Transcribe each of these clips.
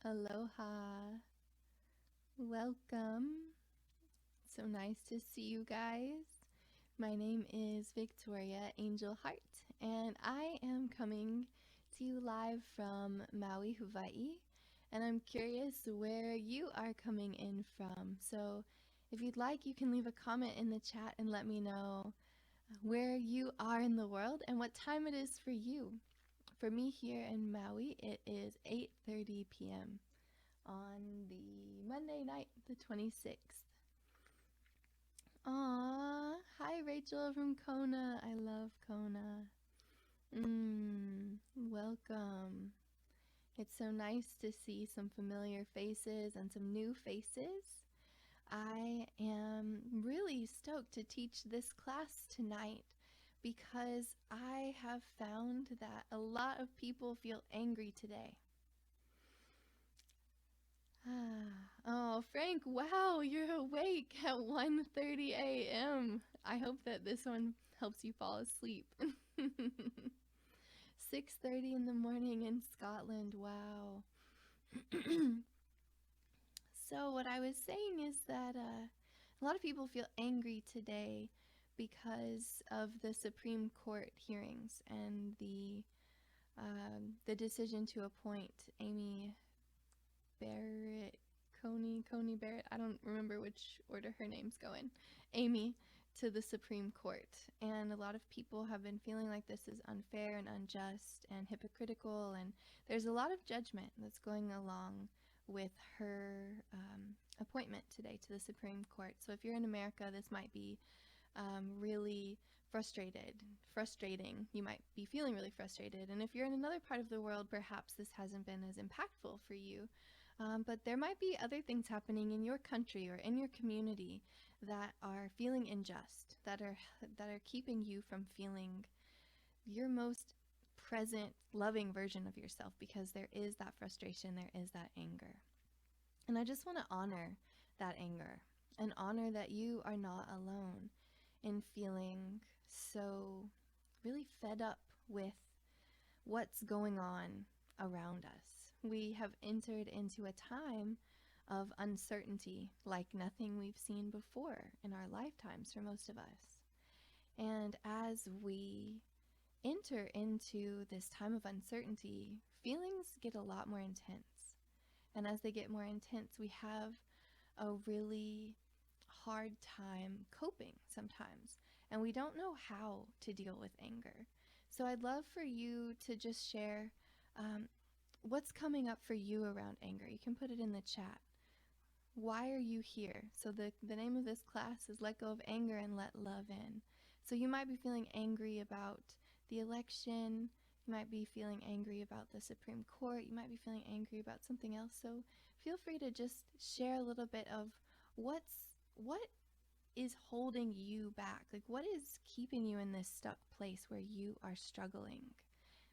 Aloha. Welcome. So nice to see you guys. My name is Victoria Angel Hart, and I am coming to you live from Maui, Hawaii. And I'm curious where you are coming in from. So if you'd like, you can leave a comment in the chat and let me know where you are in the world and what time it is for you. For me here in Maui, it is 8:30 p.m. on the Monday night, the 26th. Aw, hi Rachel from Kona. I love Kona. Welcome. It's so nice to see some familiar faces and some new faces. I am really stoked to teach this class tonight because I have found that a lot of people feel angry today. Oh, Frank, wow, you're awake at 1:30 a.m. I hope that this one helps you fall asleep. 6:30 in the morning in Scotland. Wow. So what I was saying is that a lot of people feel angry today because of the Supreme Court hearings and the decision to appoint Amy Barrett, Coney Barrett, I don't remember which order her name's going, Amy, to the Supreme Court. And a lot of people have been feeling like this is unfair and unjust and hypocritical, and there's a lot of judgment that's going along with her appointment today to the Supreme Court. So if you're in America, this might be really frustrating. You might be feeling really frustrated. And if you're in another part of the world, perhaps this hasn't been as impactful for you. But there might be other things happening in your country or in your community that are feeling unjust, that are keeping you from feeling your most present, loving version of yourself, because there is that frustration, there is that anger. And I just want to honor that anger and honor that you are not alone in feeling so really fed up with what's going on around us. We have entered into a time of uncertainty like nothing we've seen before in our lifetimes for most of us. And as we enter into this time of uncertainty, feelings get a lot more intense. And as they get more intense, we have a really hard time coping sometimes. And we don't know how to deal with anger. So I'd love for you to just share what's coming up for you around anger. You can put it in the chat. Why are you here? So the name of this class is Let Go of Anger and Let Love In. So you might be feeling angry about the election. You might be feeling angry about the Supreme Court. You might be feeling angry about something else. So feel free to just share a little bit of what is holding you back. Like, what is keeping you in this stuck place where you are struggling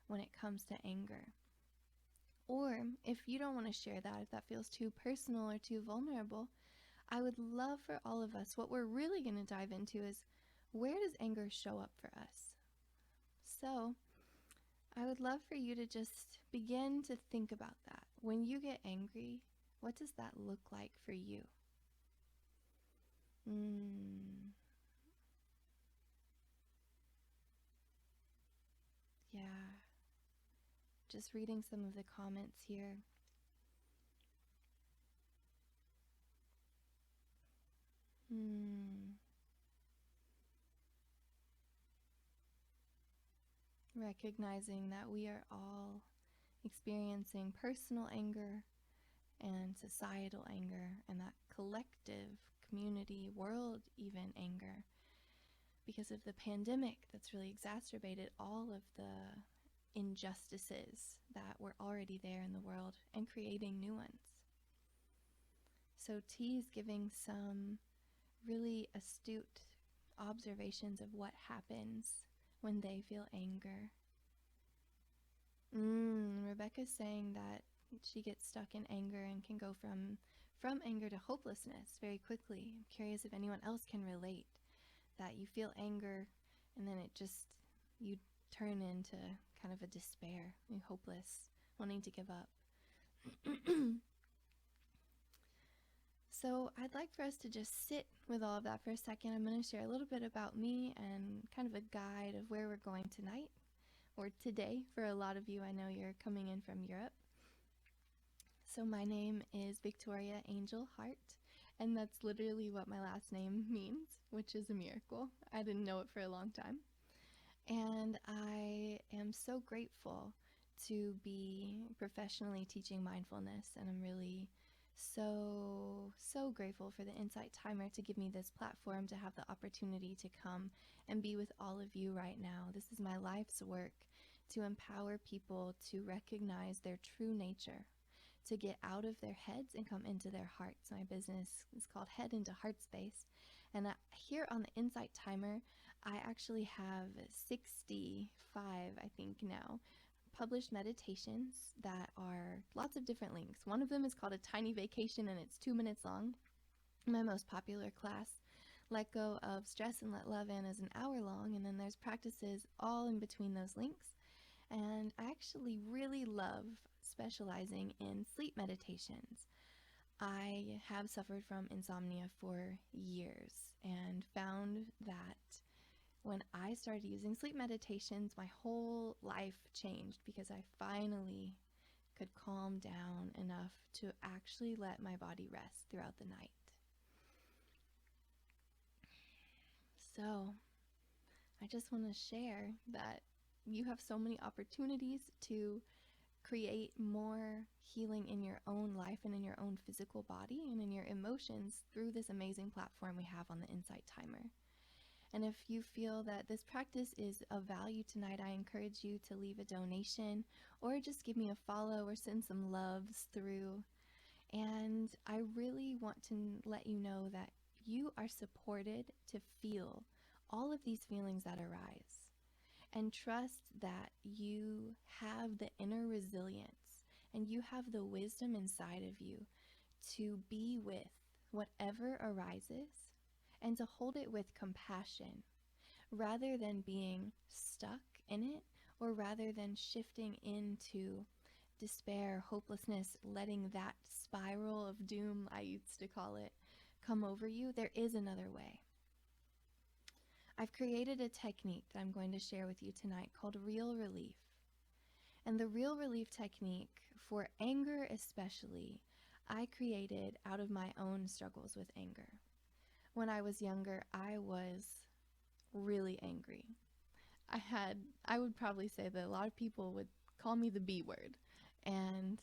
when it comes to anger? Or if you don't want to share that, if that feels too personal or too vulnerable, I would love for all of us, what we're really going to dive into is, where does anger show up for us? So I would love for you to just begin to think about that. When you get angry, what does that look like for you? Yeah. Just reading some of the comments here. Recognizing that we are all experiencing personal anger and societal anger and that collective community, world even anger, because of the pandemic that's really exacerbated all of the injustices that were already there in the world and creating new ones. So T's giving some really astute observations of what happens when they feel anger. Rebecca's saying that she gets stuck in anger and can go from anger to hopelessness very quickly. I'm curious if anyone else can relate, that you feel anger and then you turn into kind of a despair, you're hopeless, wanting to give up. So, I'd like for us to just sit with all of that for a second. I'm going to share a little bit about me and kind of a guide of where we're going tonight or today for a lot of you. I know you're coming in from Europe. So, my name is Victoria Angel Hart, and that's literally what my last name means, which is a miracle. I didn't know it for a long time. And I am so grateful to be professionally teaching mindfulness. And I'm really so grateful for the Insight Timer to give me this platform to have the opportunity to come and be with all of you right now. This is my life's work to empower people to recognize their true nature, to get out of their heads and come into their hearts. My business is called Head into Heart Space. And here on the Insight Timer, I actually have 65, I think now, published meditations that are lots of different links. One of them is called A Tiny Vacation, and it's 2 minutes long. My most popular class, Let Go of Stress and Let Love In, is an hour long, and then there's practices all in between those links. And I actually really love specializing in sleep meditations. I have suffered from insomnia for years and found that when I started using sleep meditations, my whole life changed because I finally could calm down enough to actually let my body rest throughout the night. So, I just want to share that you have so many opportunities to create more healing in your own life and in your own physical body and in your emotions through this amazing platform we have on the Insight Timer. And if you feel that this practice is of value tonight, I encourage you to leave a donation or just give me a follow or send some loves through. And I really want to let you know that you are supported to feel all of these feelings that arise. And trust that you have the inner resilience and you have the wisdom inside of you to be with whatever arises and to hold it with compassion rather than being stuck in it, or rather than shifting into despair, hopelessness, letting that spiral of doom, I used to call it, come over you. There is another way. I've created a technique that I'm going to share with you tonight called Real Relief. And the Real Relief technique, for anger especially, I created out of my own struggles with anger. When I was younger, I was really angry. I would probably say that a lot of people would call me the B word. And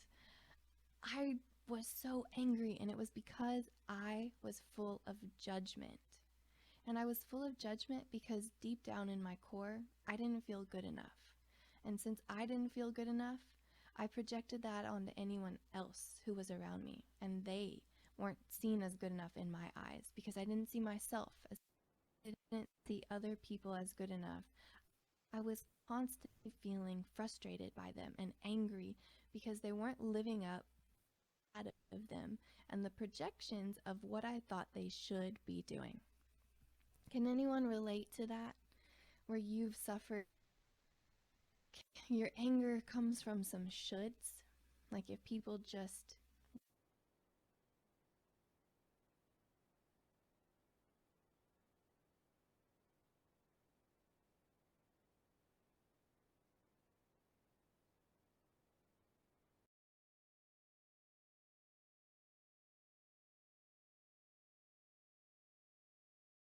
I was so angry, and it was because I was full of judgment. And I was full of judgment because deep down in my core, I didn't feel good enough. And since I didn't feel good enough, I projected that onto anyone else who was around me. And they weren't seen as good enough in my eyes because I didn't see myself as, I didn't see other people as good enough. I was constantly feeling frustrated by them and angry because they weren't living up out of them and the projections of what I thought they should be doing. Can anyone relate to that? Where you've suffered, your anger comes from some shoulds? Like if people just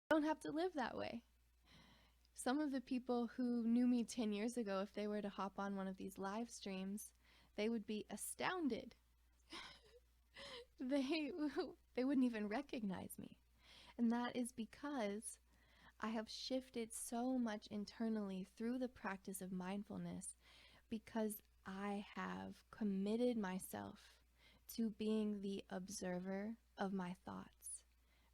don't have to live that way. Some of the people who knew me 10 years ago, if they were to hop on one of these live streams, they would be astounded. they they wouldn't even recognize me. And that is because I have shifted so much internally through the practice of mindfulness, because I have committed myself to being the observer of my thoughts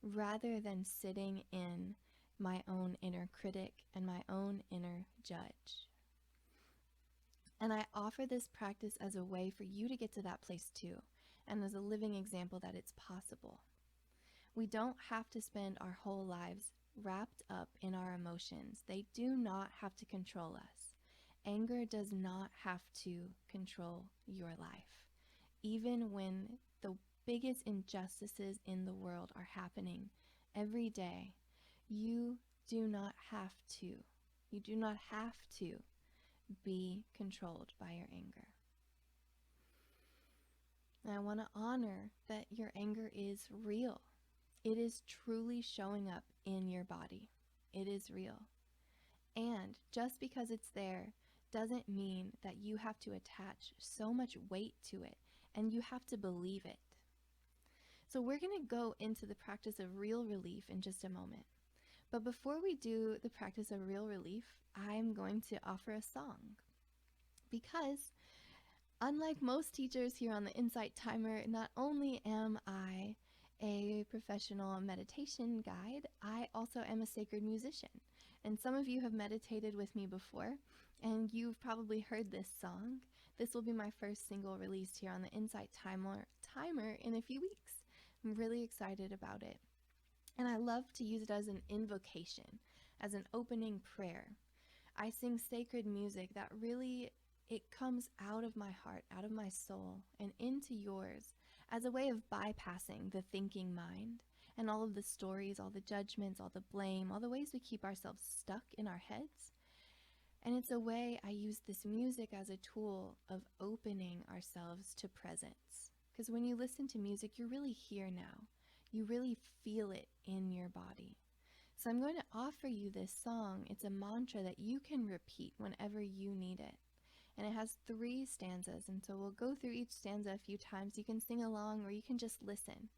rather than sitting in my own inner critic and my own inner judge. And I offer this practice as a way for you to get to that place too, and as a living example that it's possible. We don't have to spend our whole lives wrapped up in our emotions. They do not have to control us. Anger does not have to control your life. even when the biggest injustices in the world are happening every day, you do not have to. You do not have to be controlled by your anger. And I want to honor that your anger is real. It is truly showing up in your body. It is real. And just because it's there doesn't mean that you have to attach so much weight to it and you have to believe it. So we're going to go into the practice of real relief in just a moment. But before we do the practice of real relief, I'm going to offer a song. Because unlike most teachers here on the Insight Timer, not only am I a professional meditation guide, I also am a sacred musician. And some of you have meditated with me before, and you've probably heard this song. This will be my first single released here on the Insight Timer in a few weeks. I'm really excited about it. And I love to use it as an invocation, as an opening prayer. I sing sacred music that really, it comes out of my heart, out of my soul, and into yours as a way of bypassing the thinking mind and all of the stories, all the judgments, all the blame, all the ways we keep ourselves stuck in our heads. And it's a way I use this music as a tool of opening ourselves to presence. Because when you listen to music, you're really here now. You really feel it in your body. So I'm going to offer you this song. It's a mantra that you can repeat whenever you need it. And it has 3 stanzas, and so we'll go through each stanza a few times. You can sing along or you can just listen.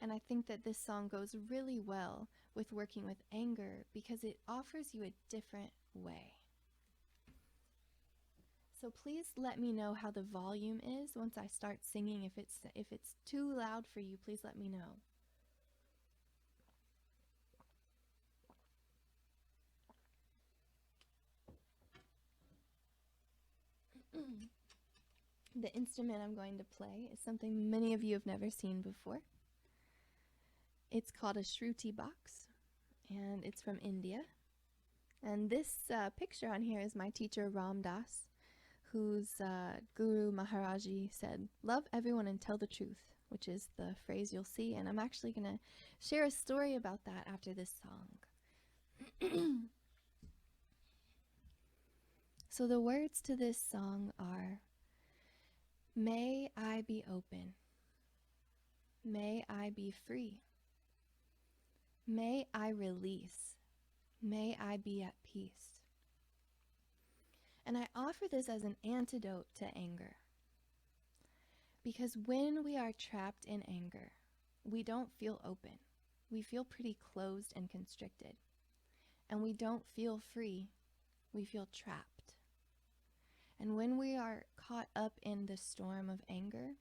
And I think that this song goes really well with working with anger because it offers you a different way. So please let me know how the volume is once I start singing. If it's too loud for you, please let me know. The instrument I'm going to play is something many of you have never seen before. It's called a Shruti box, and it's from India. And this picture on here is my teacher Ram Das, whose Guru Maharaji said, "Love everyone and tell the truth," which is the phrase you'll see. And I'm actually going to share a story about that after this song. So the words to this song are, "May I be open. May I be free. May I release. May I be at peace." And I offer this as an antidote to anger. Because when we are trapped in anger, we don't feel open. We feel pretty closed and constricted. And we don't feel free. We feel trapped. And when we are caught up in the storm of anger,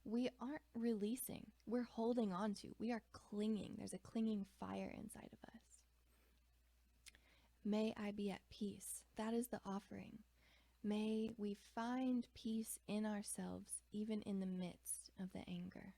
we aren't releasing. We're holding on to. We are clinging. There's a clinging fire inside of us. May I be at peace. That is the offering. May we find peace in ourselves, even in the midst of the anger.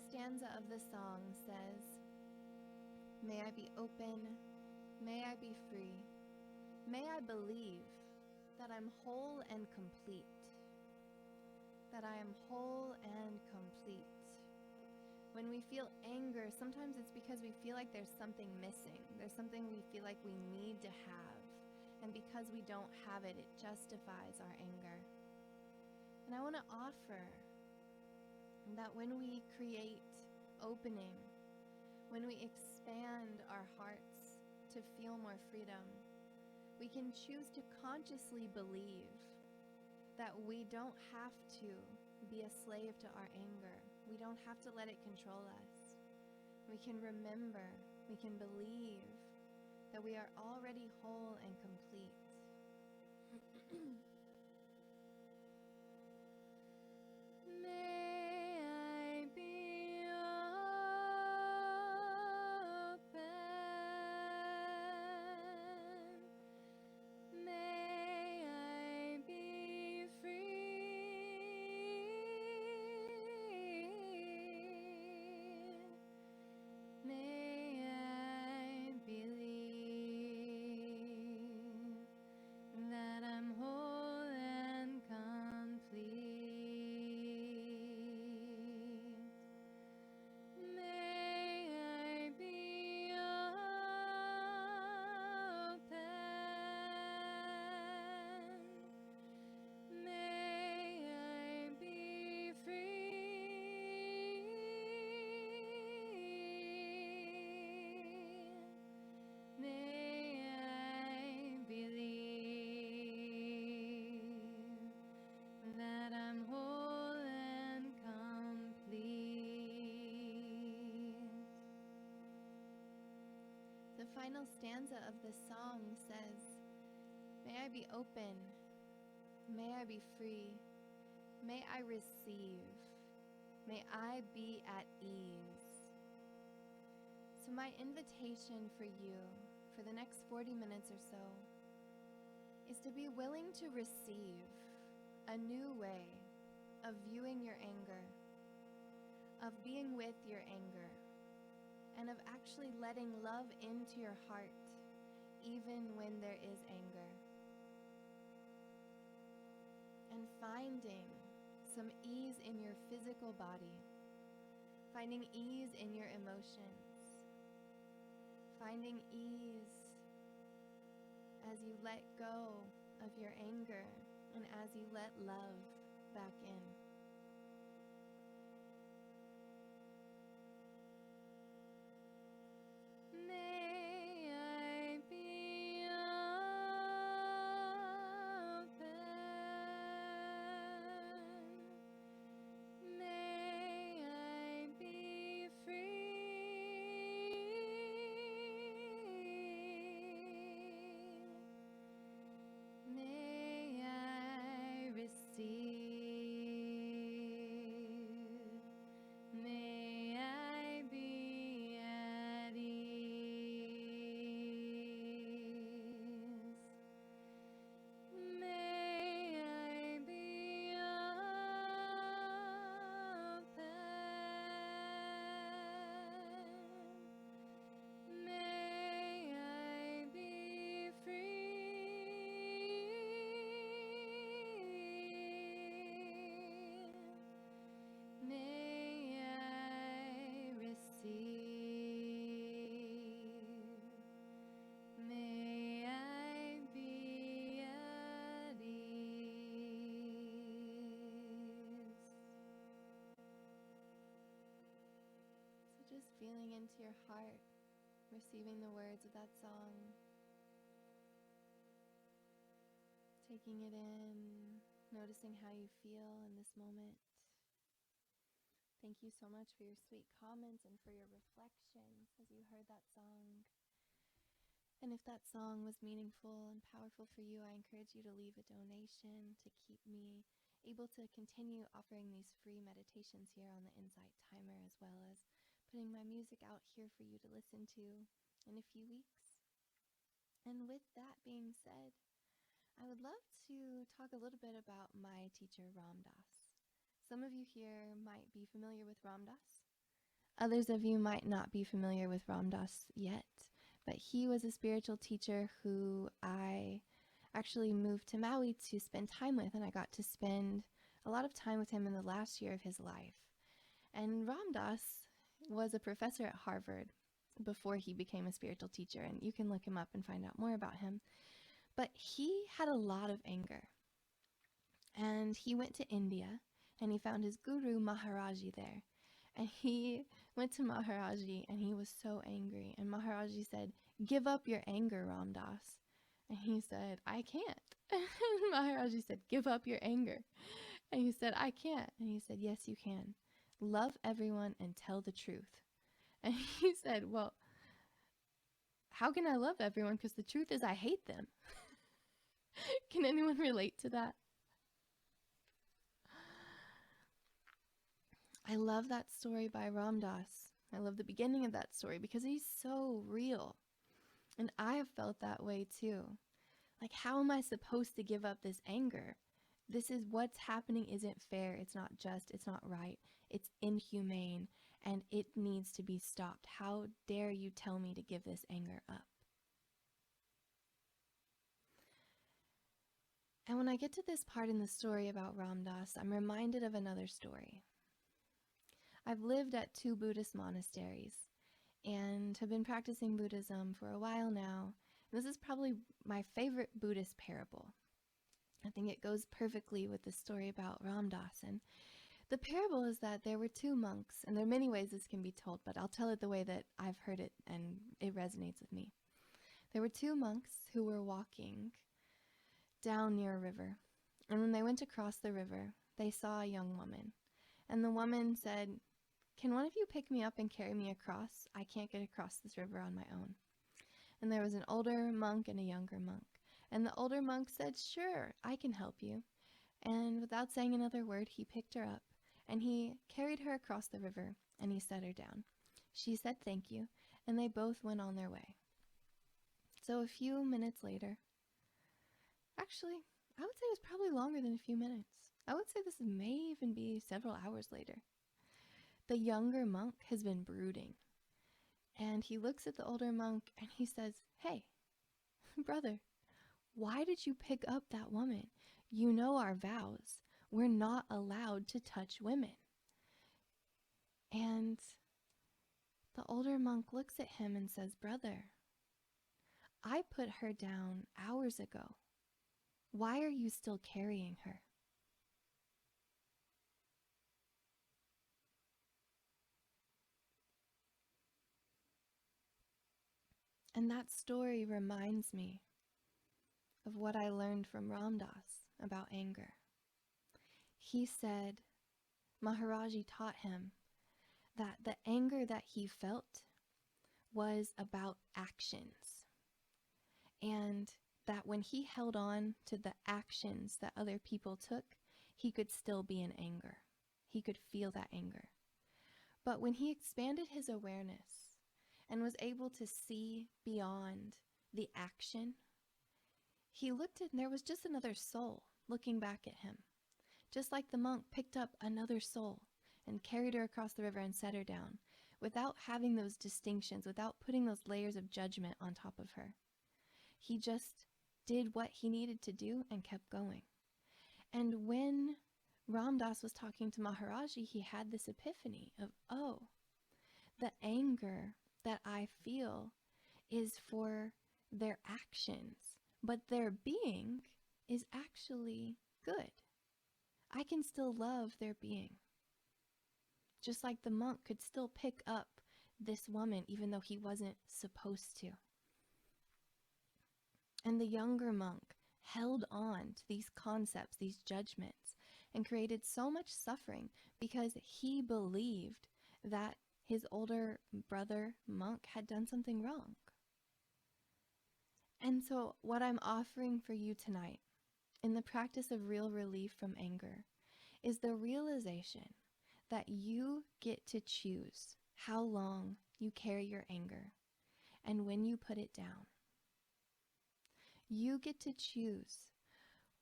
Stanza of the song says, May I be open. May I be free. May I believe that I'm whole and complete. That I am whole and complete. When we feel anger, sometimes it's because we feel like there's something missing. There's something we feel like we need to have. And because we don't have it, it justifies our anger. And I want to offer that when we create opening, when we expand our hearts to feel more freedom, we can choose to consciously believe that we don't have to be a slave to our anger. We don't have to let it control us. We can remember, we can believe that we are already whole and complete. May I be open. May I be free. May I believe that I'm whole and complete. May I be open. May I be free. May I believe that I'm whole and complete. The final stanza of the song says, may I be open, may I be free, may I receive, may I be at ease. So my invitation for you for the next 40 minutes or so is to be willing to receive a new way of viewing your anger, of being with your anger, and of actually letting love into your heart even when there is anger. And finding some ease in your physical body, finding ease in your emotions, finding ease as you let go of your anger and as you let love back in. May I be open. May I be free. May I receive. May I be at ease. May I be open. May I be free. May I receive. May I be at ease. So just feeling into your heart, receiving the words of that song, taking it in, noticing how you feel in this moment. Thank you so much for your sweet comments and for your reflections as you heard that song. And if that song was meaningful and powerful for you, I encourage you to leave a donation to keep me able to continue offering these free meditations here on the Insight Timer, as well as putting my music out here for you to listen to in a few weeks. And with that being said, I would love to talk a little bit about my teacher, Ram Dass. Some of you here might be familiar with Ram Dass. Others of you might not be familiar with Ram Dass yet, but he was a spiritual teacher who I actually moved to Maui to spend time with, and I got to spend a lot of time with him in the last year of his life. And Ram Dass was a professor at Harvard before he became a spiritual teacher, and you can look him up and find out more about him. But he had a lot of anger, and he went to India, and he found his guru Maharaji there. And he went to Maharaji, and he was so angry. And Maharaji said, "Give up your anger, Ram Dass." And he said, "I can't." And Maharaji said, "Give up your anger." And he said, "I can't." And he said, "Yes, you can. Love everyone and tell the truth." And he said, "Well, how can I love everyone? Because the truth is I hate them." Can anyone relate to that? I love that story by Ram Dass. I love the beginning of that story because he's so real. And I have felt that way too. Like, how am I supposed to give up this anger? This is what's happening isn't fair. It's not just. It's not right. It's inhumane. And it needs to be stopped. How dare you tell me to give this anger up? And when I get to this part in the story about Ram Dass, I'm reminded of another story. I've lived at 2 Buddhist monasteries and have been practicing Buddhism for a while now. This is probably my favorite Buddhist parable. I think it goes perfectly with the story about Ram Dass. And the parable is that there were 2 monks, and there are many ways this can be told, but I'll tell it the way that I've heard it and it resonates with me. There were 2 monks who were walking down near a river, and when they went across the river, they saw a young woman. And the woman said, "Can one of you pick me up and carry me across? I can't get across this river on my own." And there was an older monk and a younger monk. And the older monk said, "Sure, I can help you." And without saying another word, he picked her up and he carried her across the river and he set her down. She said thank you, and they both went on their way. So a few minutes later, actually, I would say it was probably longer than a few minutes. I would say this may even be several hours later. The younger monk has been brooding, and he looks at the older monk and he says, "Hey, brother, why did you pick up that woman? You know our vows. We're not allowed to touch women." And the older monk looks at him and says, "Brother, I put her down hours ago. Why are you still carrying her?" And that story reminds me of what I learned from Ram Dass about anger. He said Maharaji taught him that the anger that he felt was about actions, and that when he held on to the actions that other people took, he could still be in anger. He could feel that anger. But when he expanded his awareness and was able to see beyond the action, he looked and there was just another soul looking back at him. Just like the monk picked up another soul and carried her across the river and set her down, without having those distinctions, without putting those layers of judgment on top of her. He just did what he needed to do and kept going. And when Ram Dass was talking to Maharaji, he had this epiphany of, oh, the anger that I feel is for their actions, but their being is actually good. I can still love their being. Just like the monk could still pick up this woman even though he wasn't supposed to. And the younger monk held on to these concepts, these judgments, and created so much suffering because he believed that his older brother monk had done something wrong. And so what I'm offering for you tonight in the practice of real relief from anger is the realization that you get to choose how long you carry your anger and when you put it down. You get to choose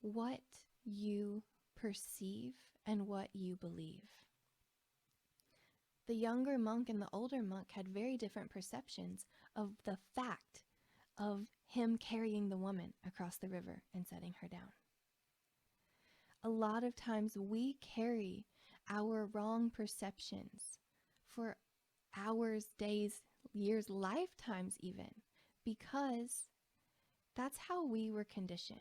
what you perceive and what you believe. The younger monk and the older monk had very different perceptions of the fact of him carrying the woman across the river and setting her down. A lot of times we carry our wrong perceptions for hours, days, years, lifetimes even, because that's how we were conditioned.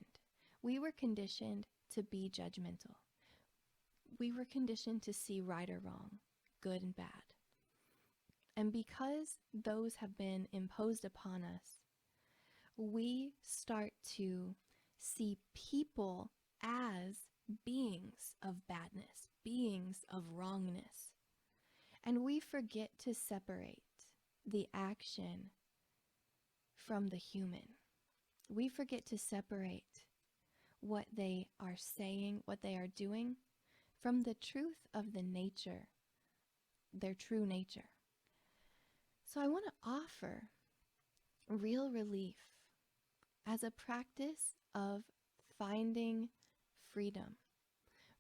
We were conditioned to be judgmental. We were conditioned to see right or wrong, good and bad. And because those have been imposed upon us, we start to see people as beings of badness, beings of wrongness. And we forget to separate the action from the human. We forget to separate what they are saying, what they are doing, from the truth of the nature, their true nature. So I want to offer real relief as a practice of finding freedom.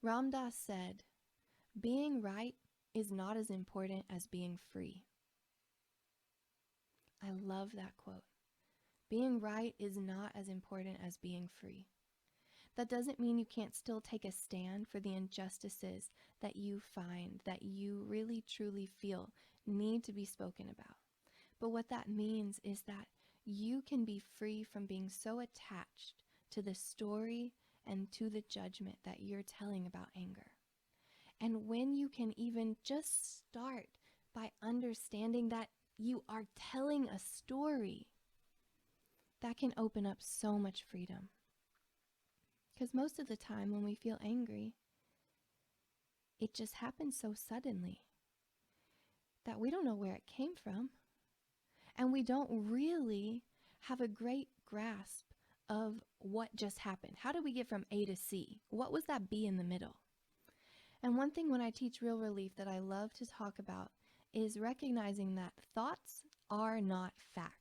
Ram Dass said, being right is not as important as being free. I love that quote. Being right is not as important as being free. That doesn't mean you can't still take a stand for the injustices that you find, that you really truly feel need to be spoken about. But what that means is that you can be free from being so attached to the story and to the judgment that you're telling about anger. And when you can even just start by understanding that you are telling a story, that can open up so much freedom. Because most of the time when we feel angry, it just happens so suddenly that we don't know where it came from. And we don't really have a great grasp of what just happened. How did we get from A to C? What was that B in the middle? And one thing when I teach Real Relief that I love to talk about is recognizing that thoughts are not facts.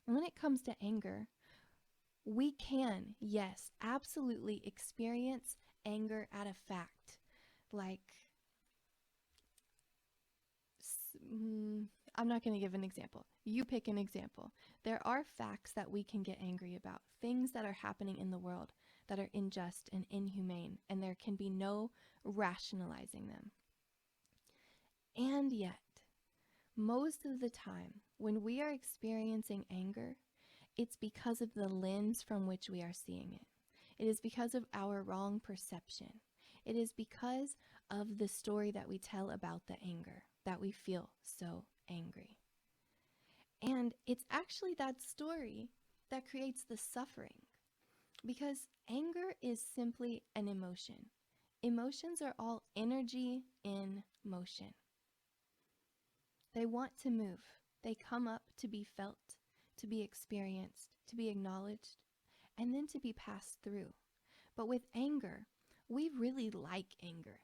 And when it comes to anger, we can, yes, absolutely experience anger at a fact. Like, I'm not going to give an example. You pick an example. There are facts that we can get angry about, things that are happening in the world that are unjust and inhumane, and there can be no rationalizing them. And yet, most of the time, when we are experiencing anger, it's because of the lens from which we are seeing it. It is because of our wrong perception. It is because of the story that we tell about the anger that we feel so angry. And it's actually that story that creates the suffering, because anger is simply an emotion. Emotions are all energy in motion. They want to move. They come up to be felt, to be experienced, to be acknowledged, and then to be passed through. But with anger, we really like anger.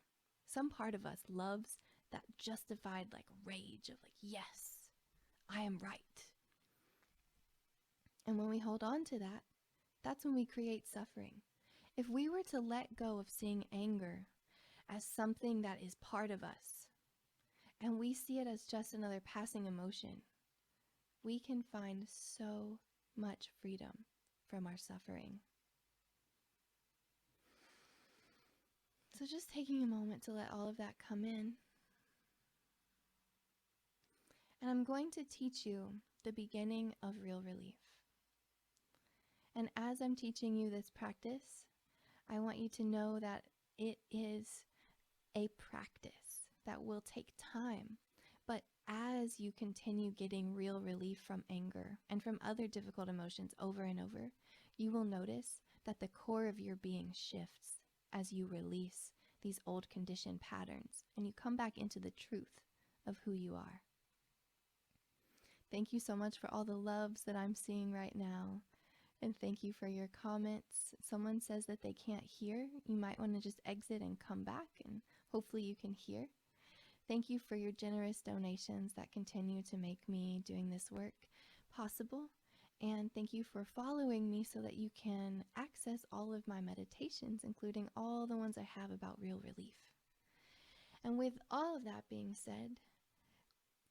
Some part of us loves that justified rage of yes, I am right. And when we hold on to that, that's when we create suffering. If we were to let go of seeing anger as something that is part of us, and we see it as just another passing emotion, we can find so much freedom from our suffering. So just taking a moment to let all of that come in. And I'm going to teach you the beginning of Real Relief. And as I'm teaching you this practice, I want you to know that it is a practice that will take time. But as you continue getting real relief from anger and from other difficult emotions over and over, you will notice that the core of your being shifts as you release these old conditioned patterns and you come back into the truth of who you are. Thank you so much for all the loves that I'm seeing right now. And thank you for your comments. Someone says that they can't hear. You might want to just exit and come back, and hopefully you can hear. Thank you for your generous donations that continue to make me doing this work possible. And thank you for following me so that you can access all of my meditations, including all the ones I have about Real Relief. And with all of that being said,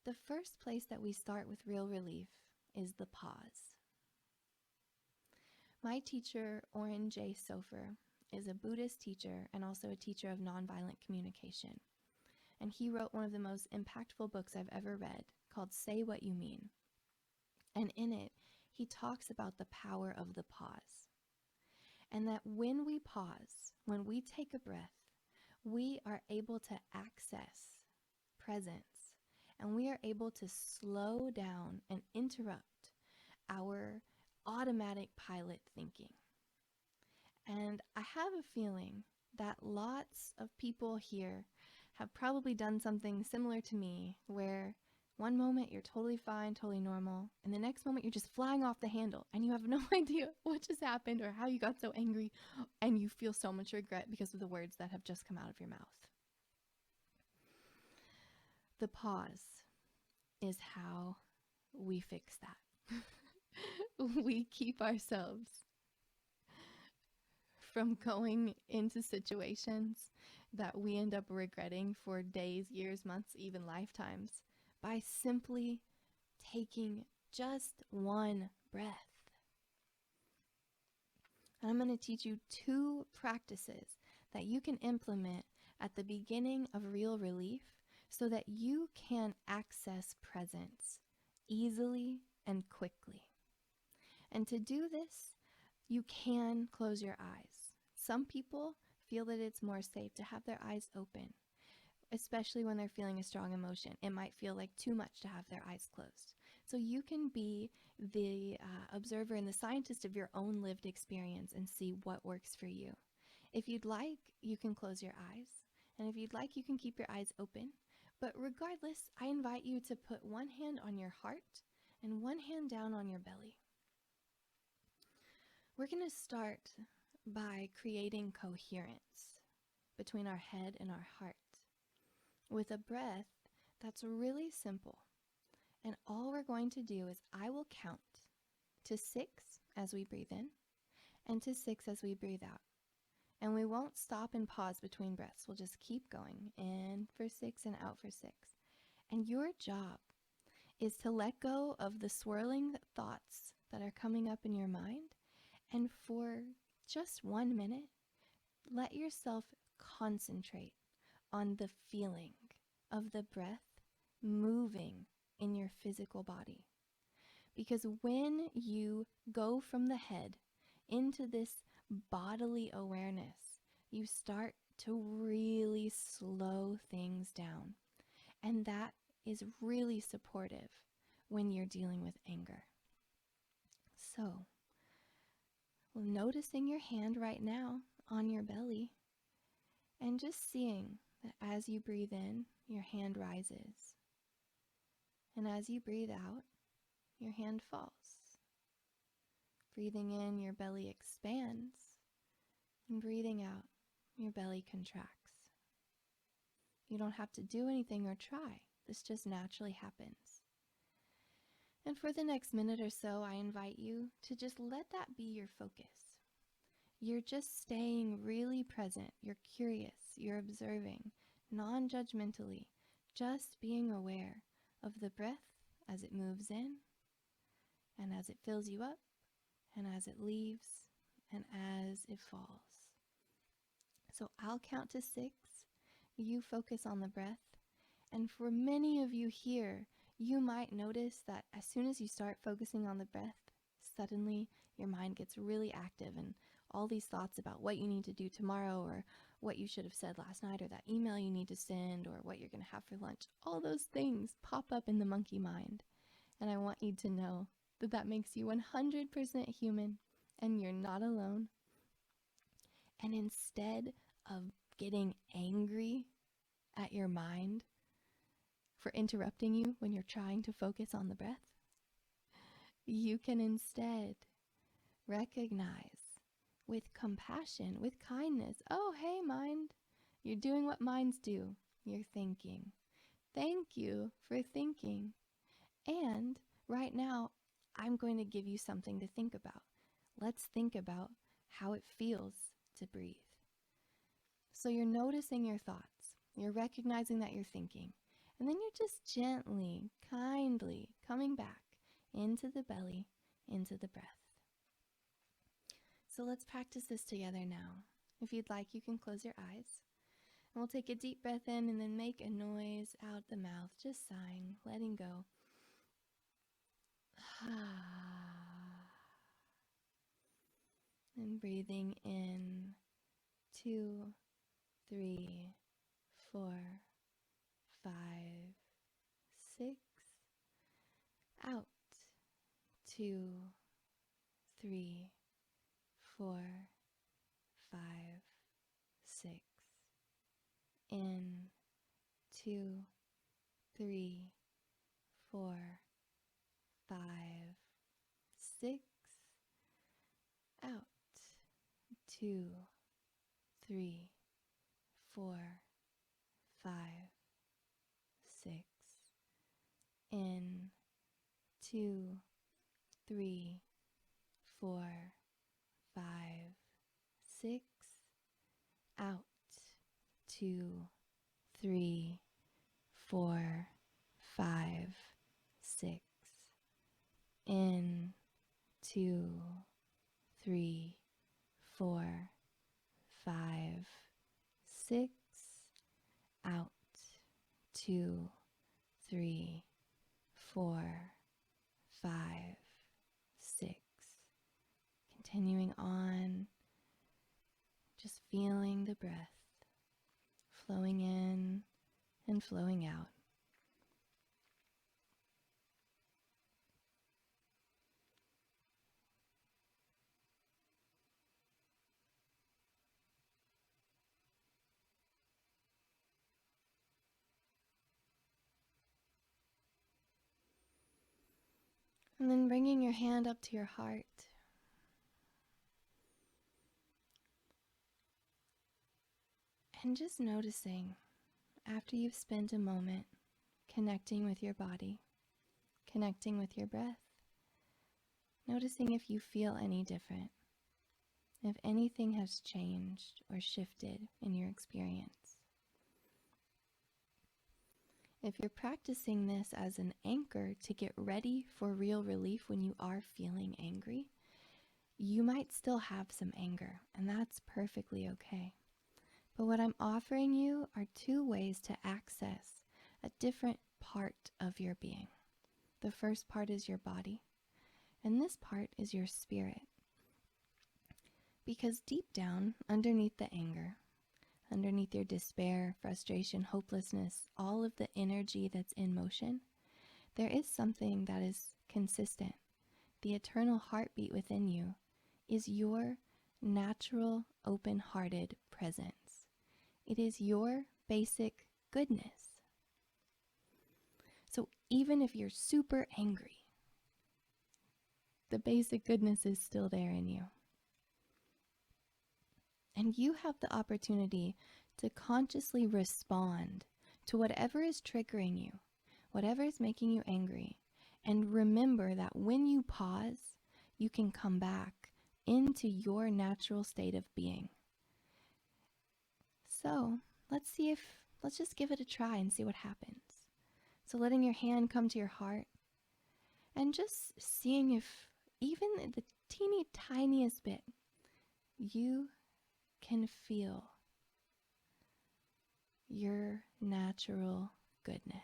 the first place that we start with real relief is the pause. My teacher, Oren J. Sofer, is a Buddhist teacher and also a teacher of nonviolent communication. And he wrote one of the most impactful books I've ever read called Say What You Mean. And in it, he talks about the power of the pause. And that when we pause, when we take a breath, we are able to access presence, and we are able to slow down and interrupt our automatic pilot thinking. And I have a feeling that lots of people here have probably done something similar to me, where one moment you're totally fine, totally normal, and the next moment you're just flying off the handle and you have no idea what just happened or how you got so angry, and you feel so much regret because of the words that have just come out of your mouth. The pause is how we fix that. We keep ourselves from going into situations that we end up regretting for days, years, months, even lifetimes, by simply taking just one breath. And I'm going to teach you 2 practices that you can implement at the beginning of real relief so that you can access presence easily and quickly. And to do this, you can close your eyes. Some people feel that it's more safe to have their eyes open, especially when they're feeling a strong emotion. It might feel like too much to have their eyes closed. So you can be the observer and the scientist of your own lived experience and see what works for you. If you'd like, you can close your eyes. And if you'd like, you can keep your eyes open. But regardless, I invite you to put one hand on your heart and one hand down on your belly. We're going to start by creating coherence between our head and our heart with a breath that's really simple. And all we're going to do is I will count to 6 as we breathe in and to 6 as we breathe out. And we won't stop and pause between breaths. We'll just keep going, in for 6 and out for 6. And your job is to let go of the swirling thoughts that are coming up in your mind, and for just 1 minute, let yourself concentrate on the feeling of the breath moving in your physical body. Because when you go from the head into this bodily awareness, you start to really slow things down. And that is really supportive when you're dealing with anger. So, noticing your hand right now on your belly, and just seeing that as you breathe in, your hand rises. And as you breathe out, your hand falls. Breathing in, your belly expands. And breathing out, your belly contracts. You don't have to do anything or try. This just naturally happens. And for the next minute or so, I invite you to just let that be your focus. You're just staying really present. You're curious. You're observing, non-judgmentally, just being aware of the breath as it moves in, and as it fills you up, and as it leaves, and as it falls. So I'll count to 6. You focus on the breath. And for many of you here, you might notice that as soon as you start focusing on the breath, suddenly your mind gets really active, and all these thoughts about what you need to do tomorrow, or what you should have said last night, or that email you need to send, or what you're going to have for lunch, all those things pop up in the monkey mind. And I want you to know that that makes you 100% human, and you're not alone. And instead of getting angry at your mind for interrupting you when you're trying to focus on the breath, you can instead recognize with compassion, with kindness, oh, hey, mind, you're doing what minds do. You're thinking. Thank you for thinking. And right now, I'm going to give you something to think about. Let's think about how it feels to breathe. So you're noticing your thoughts. You're recognizing that you're thinking. And then you're just gently, kindly coming back into the belly, into the breath. So let's practice this together now. If you'd like, you can close your eyes. And we'll take a deep breath in and then make a noise out the mouth, just sighing, letting go. And breathing in 2, 3, 4, 5, 6. Out 2, 3, 4, 5, 6. In 2, 3, 4, 5, 6. Out 2, 3, 4, 5, 6. In 2, 3, 4, 5, 6. Out 2, 3, 4, 5, 6. In 2, 3, 4, 5, 6. Out 2, 3, 4, 5, 6. Continuing on, just feeling the breath flowing in and flowing out. And then bringing your hand up to your heart. And just noticing, after you've spent a moment connecting with your body, connecting with your breath, noticing if you feel any different, if anything has changed or shifted in your experience. If you're practicing this as an anchor to get ready for real relief when you are feeling angry, you might still have some anger, and that's perfectly okay. But what I'm offering you are 2 ways to access a different part of your being. The first part is your body, and this part is your spirit. Because deep down, underneath the anger, underneath your despair, frustration, hopelessness, all of the energy that's in motion, there is something that is consistent. The eternal heartbeat within you is your natural, open-hearted presence. It is your basic goodness. So even if you're super angry, the basic goodness is still there in you. And you have the opportunity to consciously respond to whatever is triggering you, whatever is making you angry. And remember that when you pause, you can come back into your natural state of being. So let's just give it a try and see what happens. So letting your hand come to your heart and just seeing if even the teeny tiniest bit, you can feel your natural goodness.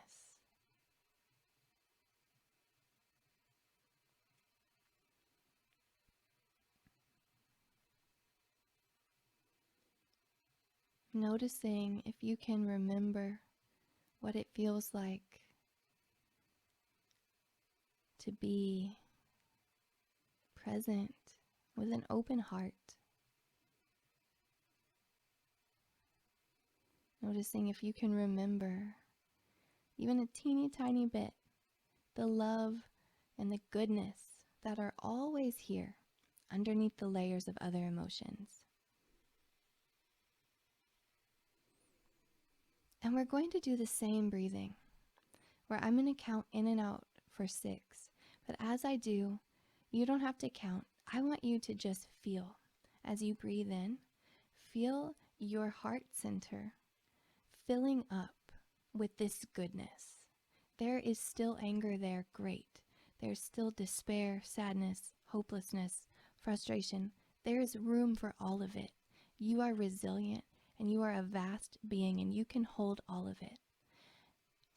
Noticing if you can remember what it feels like to be present with an open heart. Noticing if you can remember, even a teeny tiny bit, the love and the goodness that are always here underneath the layers of other emotions. And we're going to do the same breathing, where I'm going to count in and out for 6. But as I do, you don't have to count. I want you to just feel. As you breathe in, feel your heart center. filling up with this goodness. There is still anger there, great. There's still despair, sadness, hopelessness, frustration. There is room for all of it. You are resilient and you are a vast being and you can hold all of it.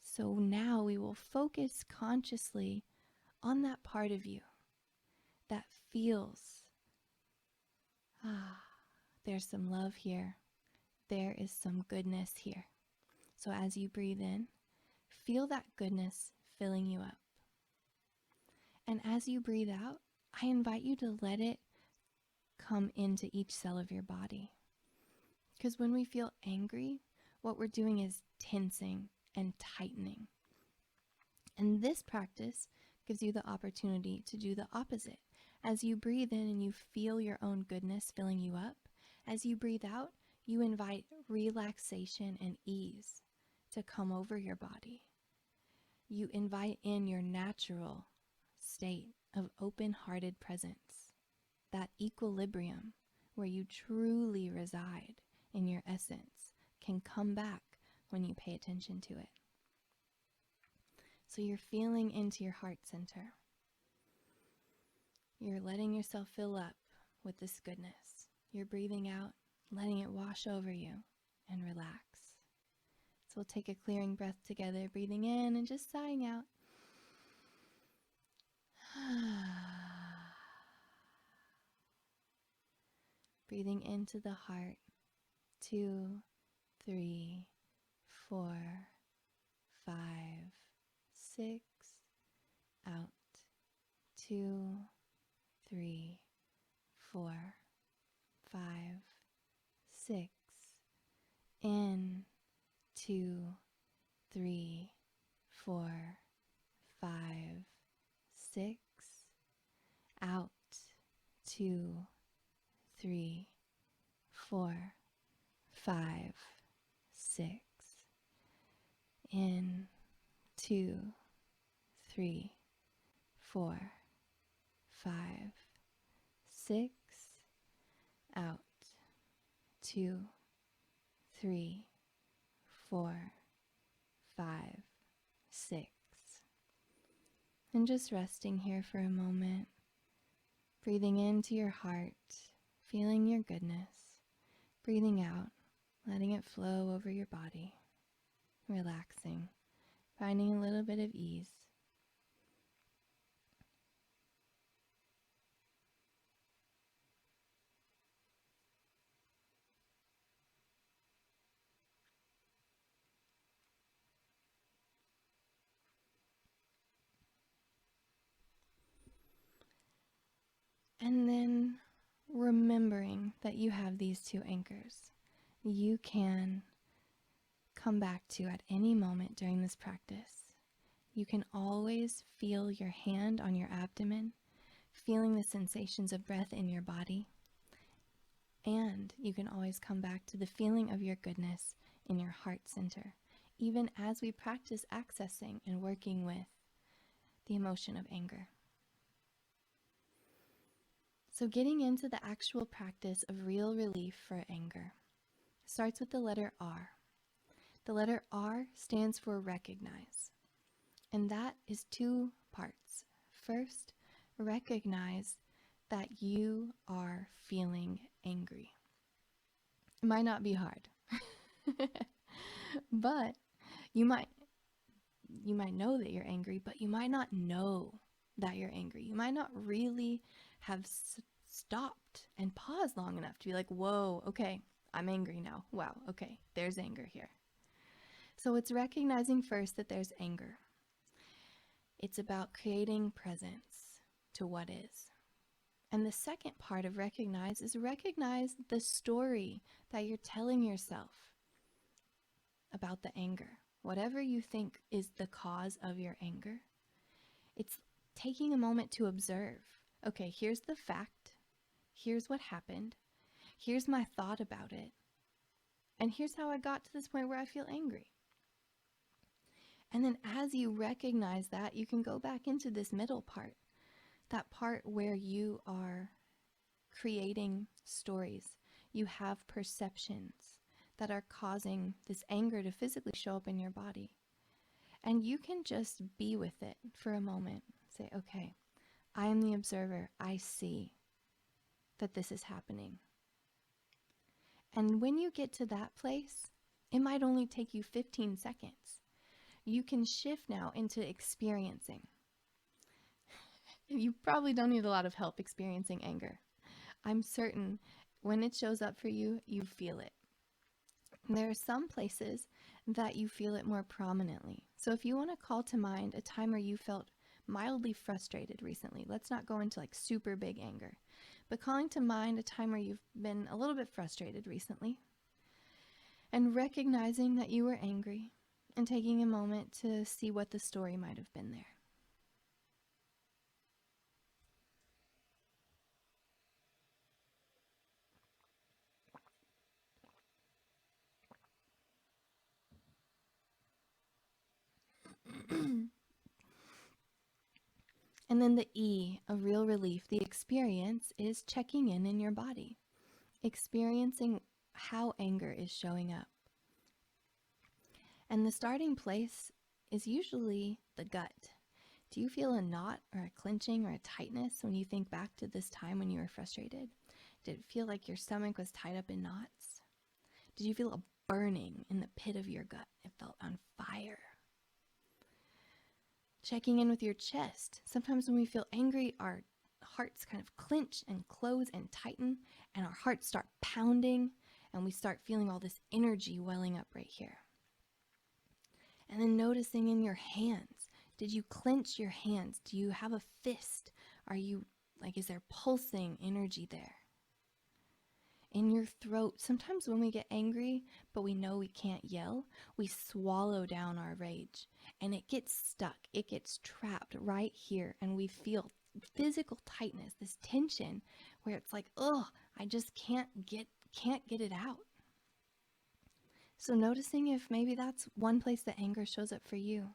So now we will focus consciously on that part of you that feels, there's some love here. There is some goodness here. So as you breathe in, feel that goodness filling you up. And as you breathe out, I invite you to let it come into each cell of your body. Because when we feel angry, what we're doing is tensing and tightening. And this practice gives you the opportunity to do the opposite. As you breathe in and you feel your own goodness filling you up, as you breathe out, you invite relaxation and ease to come over your body. You invite in your natural state of open-hearted presence, that equilibrium where you truly reside in your essence can come back when you pay attention to it. So you're feeling into your heart center. You're letting yourself fill up with this goodness. You're breathing out, letting it wash over you and relax. So we'll take a clearing breath together, breathing in and just sighing out. Breathing into the heart. 2, 3, 4, 5, 6. Out. 2, 3, 4, 5, 6. In. 2, 3, 4, 5, 6. Out. 2, 3, 4, 5, 6. In. 2, 3, 4, 5, 6. Out. 2, 3, 4, 5, 6. And just resting here for a moment, breathing into your heart, feeling your goodness, breathing out, letting it flow over your body, relaxing, finding a little bit of ease. And then remembering that you have these two anchors you can come back to at any moment during this practice. You can always feel your hand on your abdomen, feeling the sensations of breath in your body. And you can always come back to the feeling of your goodness in your heart center, even as we practice accessing and working with the emotion of anger. So getting into the actual practice of real relief for anger starts with the letter R. The letter R stands for recognize, and that is 2 parts. First, recognize that you are feeling angry. It might not be hard, but you might know that you're angry, but you might not know that you're angry. You might not really have stopped and paused long enough to be like, whoa, okay, I'm angry now. Wow, okay, there's anger here. So it's recognizing first that there's anger. It's about creating presence to what is. And the second part of recognize is recognize the story that you're telling yourself about the anger. Whatever you think is the cause of your anger, it's taking a moment to observe. Okay, here's the fact. Here's what happened. Here's my thought about it. And here's how I got to this point where I feel angry. And then as you recognize that, you can go back into this middle part, that part where you are creating stories. You have perceptions that are causing this anger to physically show up in your body. And you can just be with it for a moment. Say, okay, I am the observer. I see that this is happening. And when you get to that place, it might only take you 15 seconds. You can shift now into experiencing. You probably don't need a lot of help experiencing anger. I'm certain when it shows up for you, you feel it. There are some places that you feel it more prominently. So if you want to call to mind a time where you felt mildly frustrated recently, let's not go into like super big anger, but calling to mind a time where you've been a little bit frustrated recently and recognizing that you were angry and taking a moment to see what the story might have been there. And then the E of real relief, the experience, is checking in your body, experiencing how anger is showing up. And the starting place is usually the gut. Do you feel a knot or a clenching or a tightness when you think back to this time when you were frustrated? Did it feel like your stomach was tied up in knots? Did you feel a burning in the pit of your gut? It felt on fire. Checking in with your chest. Sometimes when we feel angry, our hearts kind of clench and close and tighten, and our hearts start pounding, and we start feeling all this energy welling up right here. And then noticing in your hands. Did you clench your hands? Do you have a fist? Is there pulsing energy there? In your throat, sometimes when we get angry, but we know we can't yell, we swallow down our rage and it gets stuck. It gets trapped right here and we feel physical tightness, this tension where it's like, I just can't get it out. So noticing if maybe that's one place that anger shows up for you.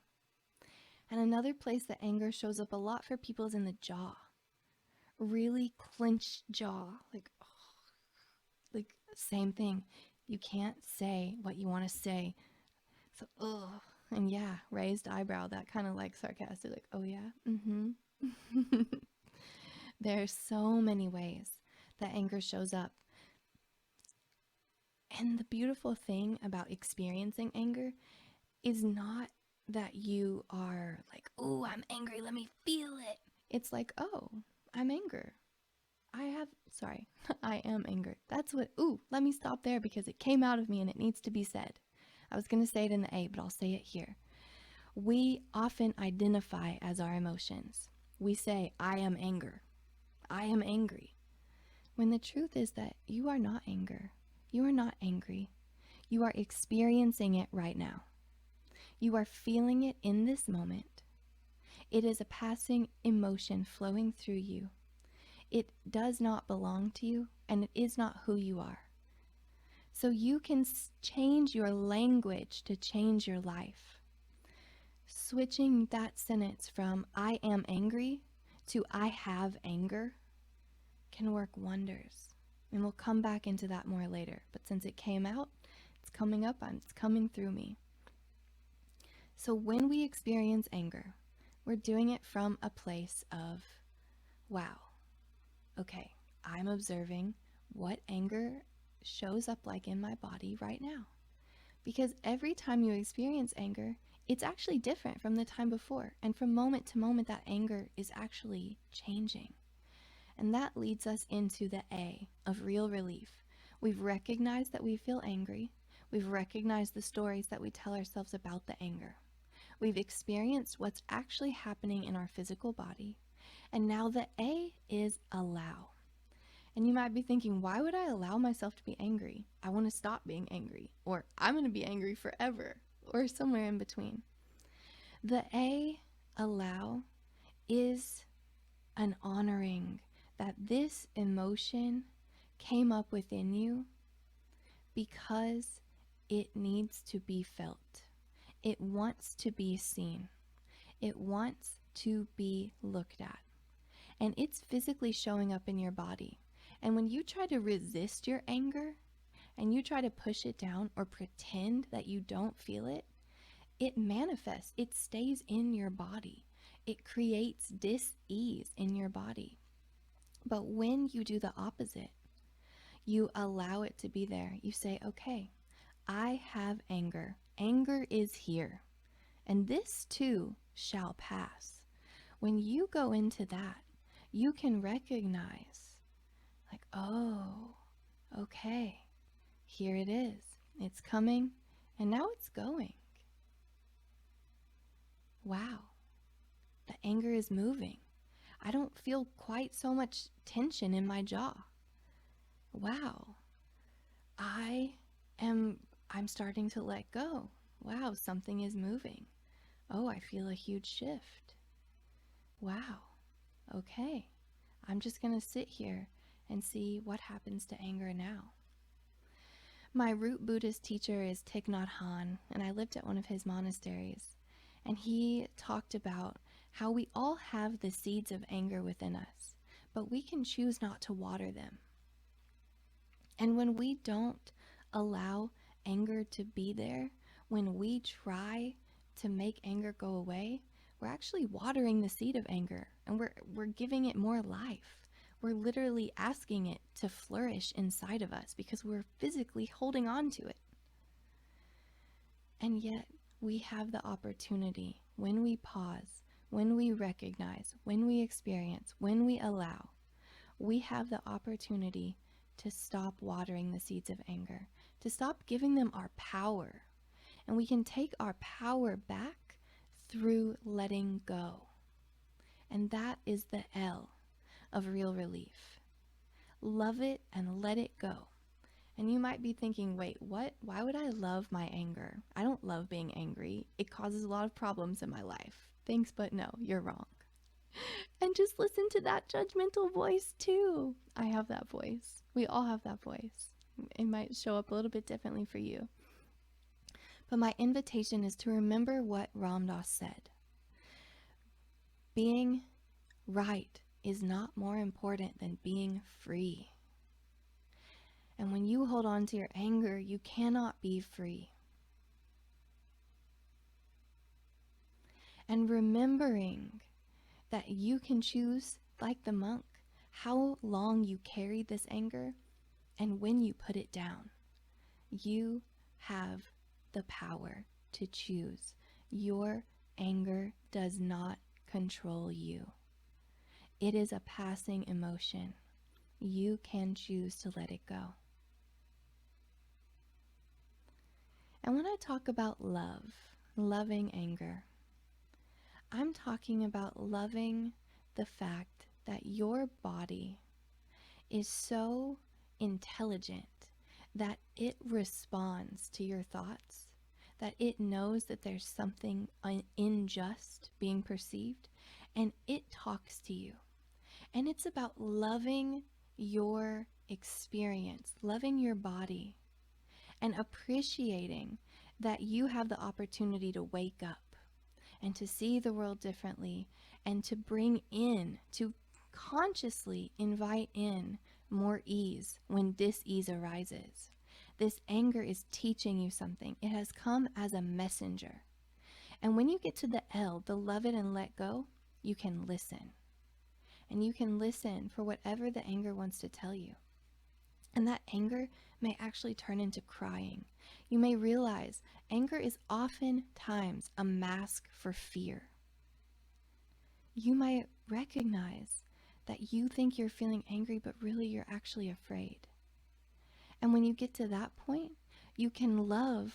And another place that anger shows up a lot for people is in the jaw. Really clenched jaw, like same thing. You can't say what you want to say. So, and yeah, raised eyebrow, that kind of like sarcastic, like, oh yeah, There's so many ways that anger shows up. And the beautiful thing about experiencing anger is not that you are like, I'm angry, let me feel it. It's like, I'm angry. I am angry. That's what, let me stop there because it came out of me and it needs to be said. I was going to say it in the A, but I'll say it here. We often identify as our emotions. We say, I am anger. I am angry. When the truth is that you are not anger. You are not angry. You are experiencing it right now. You are feeling it in this moment. It is a passing emotion flowing through you. It does not belong to you, and it is not who you are. So you can change your language to change your life. Switching that sentence from I am angry to I have anger can work wonders. And we'll come back into that more later. But since it came out, it's coming up and it's coming through me. So when we experience anger, we're doing it from a place of, wow, okay, I'm observing what anger shows up like in my body right now. Because every time you experience anger, it's actually different from the time before. And from moment to moment, that anger is actually changing. And that leads us into the A of real relief. We've recognized that we feel angry. We've recognized the stories that we tell ourselves about the anger. We've experienced what's actually happening in our physical body. And now the A is allow. And you might be thinking, why would I allow myself to be angry? I want to stop being angry. Or I'm going to be angry forever. Or somewhere in between. The A, allow, is an honoring that this emotion came up within you because it needs to be felt. It wants to be seen. It wants to be looked at. And it's physically showing up in your body. And when you try to resist your anger, and you try to push it down or pretend that you don't feel it, it manifests, it stays in your body. It creates dis-ease in your body. But when you do the opposite, you allow it to be there. You say, okay, I have anger. Anger is here, and this too shall pass. When you go into that, you can recognize, like, oh, okay, here it is. It's coming, and now it's going. Wow, the anger is moving. I don't feel quite so much tension in my jaw. Wow, I am I'm starting to let go. Wow, something is moving. Oh, I feel a huge shift. Wow. Okay. I'm just going to sit here and see what happens to anger now. My root Buddhist teacher is Thich Nhat Hanh, and I lived at one of his monasteries. And he talked about how we all have the seeds of anger within us, but we can choose not to water them. And when we don't allow anger to be there, when we try to make anger go away, we're actually watering the seed of anger, and we're giving it more life. We're literally asking it to flourish inside of us because we're physically holding on to it. And yet we have the opportunity, when we pause, when we recognize, when we experience, when we allow, we have the opportunity to stop watering the seeds of anger, to stop giving them our power. And we can take our power back through letting go. And that is the L of real relief. Love it and let it go. And you might be thinking, wait, what? Why would I love my anger? I don't love being angry. It causes a lot of problems in my life. Thanks, but no, you're wrong. And just listen to that judgmental voice too. I have that voice. We all have that voice. It might show up a little bit differently for you. But my invitation is to remember what Ram Dass said. Being right is not more important than being free. And when you hold on to your anger, you cannot be free. And remembering that you can choose, like the monk, how long you carry this anger and when you put it down. You have the power to choose. Your anger does not control you. It is a passing emotion. You can choose to let it go. And when I talk about love, loving anger, I'm talking about loving the fact that your body is so intelligent that it responds to your thoughts, that it knows that there's something unjust being perceived, and it talks to you. And it's about loving your experience, loving your body, and appreciating that you have the opportunity to wake up and to see the world differently and to bring in, to consciously invite in more ease when dis-ease arises. This anger is teaching you something. It has come as a messenger. And when you get to the L, the love it and let go, you can listen. And you can listen for whatever the anger wants to tell you. And that anger may actually turn into crying. You may realize anger is oftentimes a mask for fear. You might recognize that you think you're feeling angry, but really you're actually afraid. And when you get to that point, you can love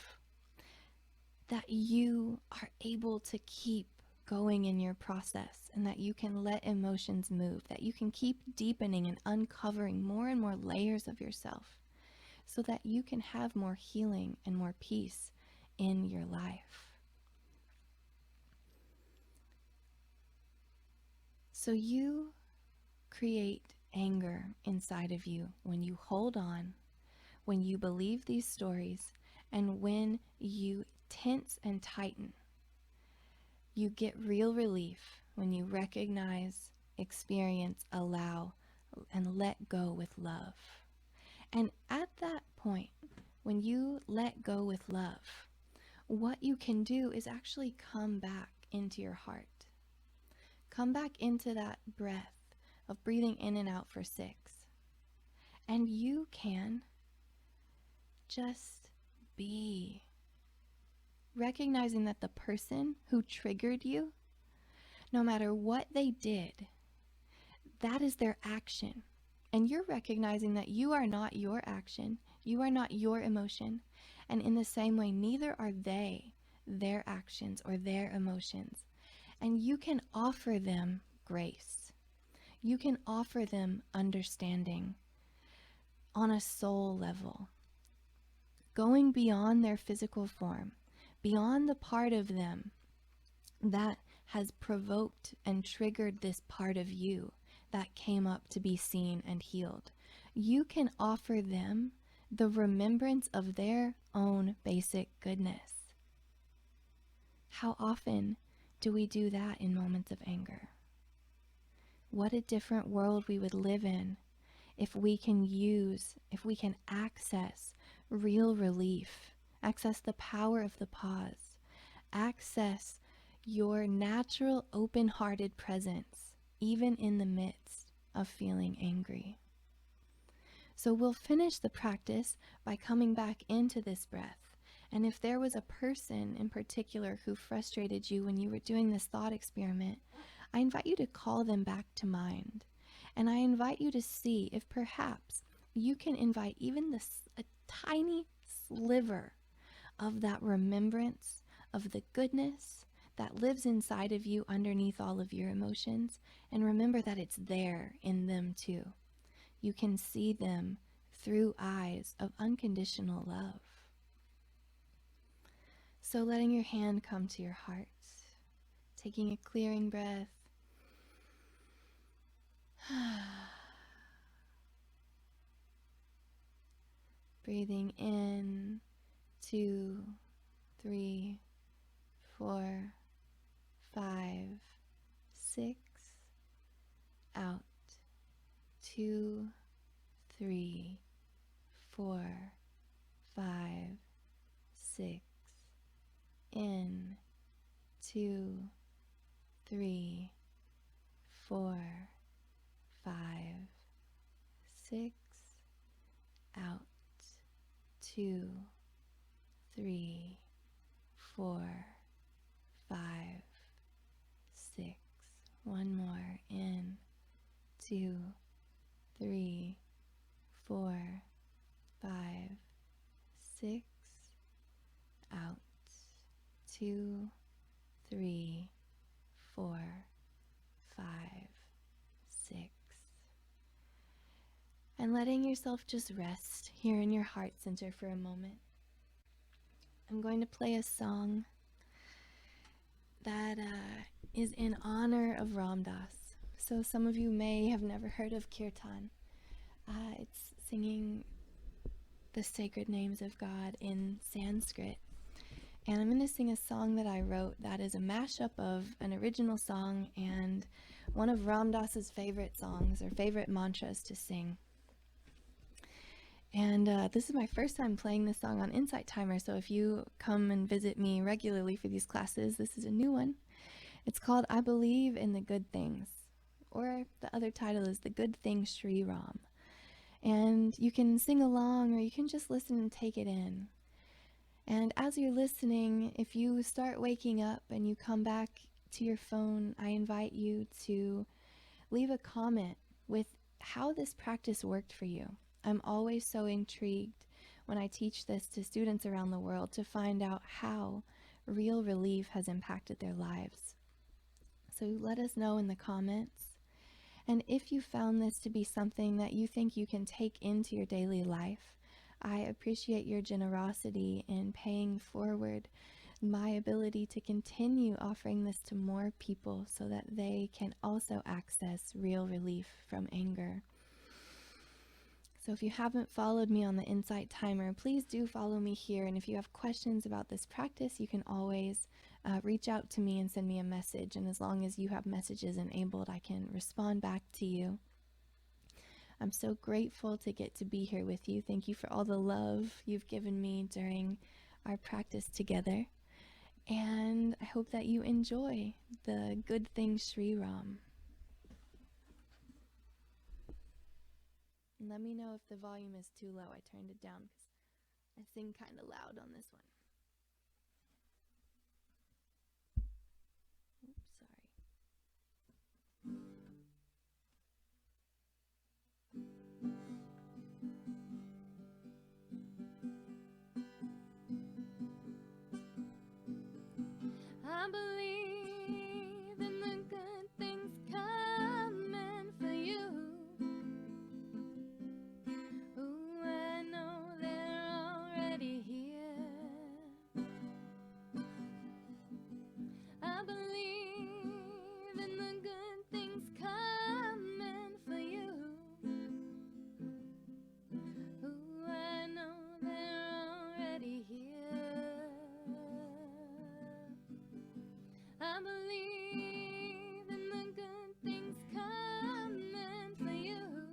that you are able to keep going in your process and that you can let emotions move, that you can keep deepening and uncovering more and more layers of yourself so that you can have more healing and more peace in your life. So you create anger inside of you when you hold on, when you believe these stories, and when you tense and tighten. You get real relief when you recognize, experience, allow, and let go with love. And at that point, when you let go with love, what you can do is actually come back into your heart. Come back into that breath of breathing in and out for 6. And you can just be. Recognizing that the person who triggered you, no matter what they did, that is their action. And you're recognizing that you are not your action, you are not your emotion, and in the same way, neither are they their actions or their emotions. And you can offer them grace. You can offer them understanding on a soul level, going beyond their physical form, beyond the part of them that has provoked and triggered this part of you that came up to be seen and healed. You can offer them the remembrance of their own basic goodness. How often do we do that in moments of anger? What a different world we would live in if we can access real relief, access the power of the pause, access your natural open-hearted presence, even in the midst of feeling angry. So we'll finish the practice by coming back into this breath. And if there was a person in particular who frustrated you when you were doing this thought experiment, I invite you to call them back to mind. And I invite you to see if perhaps you can invite even a tiny sliver of that remembrance of the goodness that lives inside of you underneath all of your emotions. And remember that it's there in them too. You can see them through eyes of unconditional love. So letting your hand come to your heart, taking a clearing breath. Breathing in, 2, 3, 4, 5, 6. Out, 2, 3, 4, 5, 6. In, 2, 3, 4, 5, 6. Out, 2, 3, 4, 5, 6. One more. In, 2, 3, 4, 5, 6. Out, 2, 3, 4, 5, 6. And letting yourself just rest here in your heart center for a moment. I'm going to play a song that is in honor of Ram Dass. So some of you may have never heard of Kirtan. It's singing the sacred names of God in Sanskrit. And I'm going to sing a song that I wrote that is a mashup of an original song and one of Ram Dass's favorite songs or favorite mantras to sing. And this is my first time playing this song on Insight Timer, so if you come and visit me regularly for these classes, this is a new one. It's called I Believe in the Good Things, or the other title is The Good Thing Sri Ram. And you can sing along or you can just listen and take it in. And as you're listening, if you start waking up and you come back to your phone, I invite you to leave a comment with how this practice worked for you. I'm always so intrigued when I teach this to students around the world to find out how real relief has impacted their lives. So let us know in the comments. And if you found this to be something that you think you can take into your daily life, I appreciate your generosity in paying forward my ability to continue offering this to more people so that they can also access real relief from anger. So if you haven't followed me on the Insight Timer, please do follow me here. And if you have questions about this practice, you can always reach out to me and send me a message. And as long as you have messages enabled, I can respond back to you. I'm so grateful to get to be here with you. Thank you for all the love you've given me during our practice together. And I hope that you enjoy the Good Things Sri Ram. And let me know if the volume is too low. I turned it down because I sing kind of loud on this one. Oops, sorry. I believe in the good things coming for you. Ooh, I know they're already here. I believe in the good things coming for you. Ooh, I know they're already here. I believe in the good things coming for you.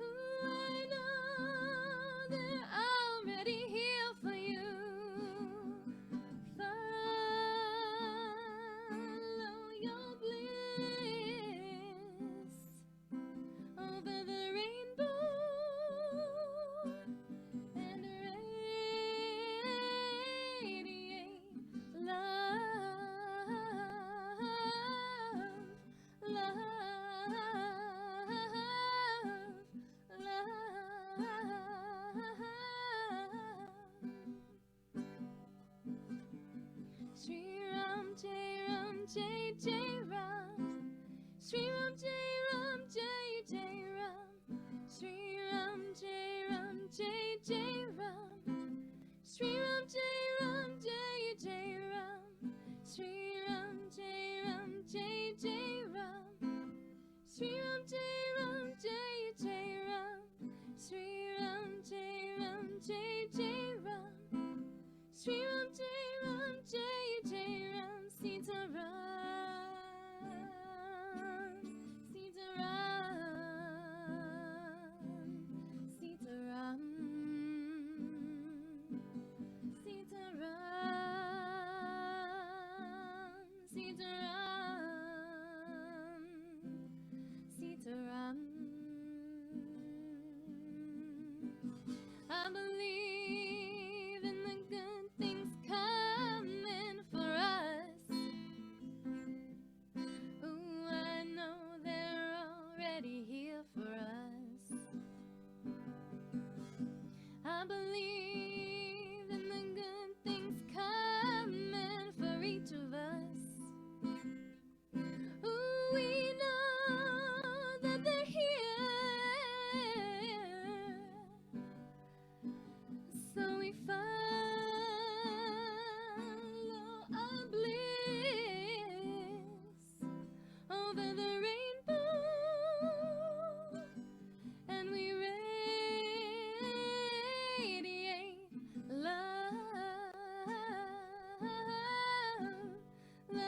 Ooh, I know they're already here for you. Follow your bliss over the rainbow and radiate love, love, love. Sri Ram Jai Ram Jai Jai Ram. Sri Ram Jai Ram Jai Jai Ram. Sri Ram Jai Ram Jai Jai Ram. Sri Ram Jai Ram Jai Jai Ram. Sri Ram Jai Ram Jai Jai Ram. Sri Ram Jai Ram Jai Jai Ram. Sri Ram Jai Ram Jai Jai Ram. Sri Ram Jai Ram Jai Jai Ram. Sita Ram, Sita Ram, Sita Ram, Sita Ram, Sita Ram, Sita Ram. I believe in the good things coming for us. Ooh, I know they're already here for us. I believe in the good things coming for each of us. Ooh, we know that they're here. So we follow our bliss over the rainbow and we radiate love, love, love.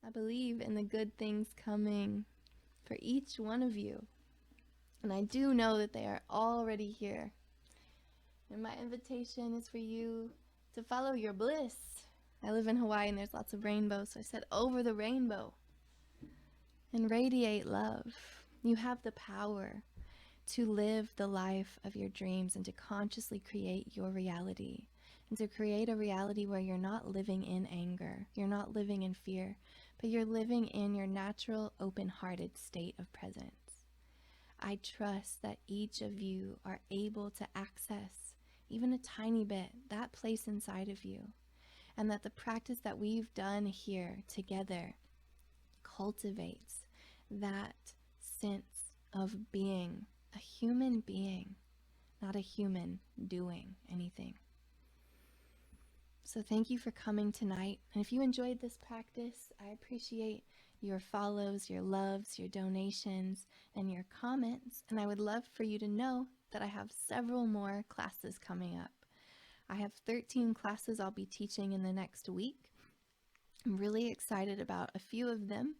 I believe in the good things coming for each one of you. And I do know that they are already here. And my invitation is for you to follow your bliss. I live in Hawaii and there's lots of rainbows, so I said over the rainbow and radiate love. You have the power to live the life of your dreams and to consciously create your reality. And to create a reality where you're not living in anger, you're not living in fear, but you're living in your natural, open-hearted state of presence. I trust that each of you are able to access, even a tiny bit, that place inside of you, and that the practice that we've done here together cultivates that sense of being a human being, not a human doing anything. So thank you for coming tonight. And if you enjoyed this practice, I appreciate your follows, your loves, your donations, and your comments. And I would love for you to know that I have several more classes coming up. I have 13 classes I'll be teaching in the next week. I'm really excited about a few of them.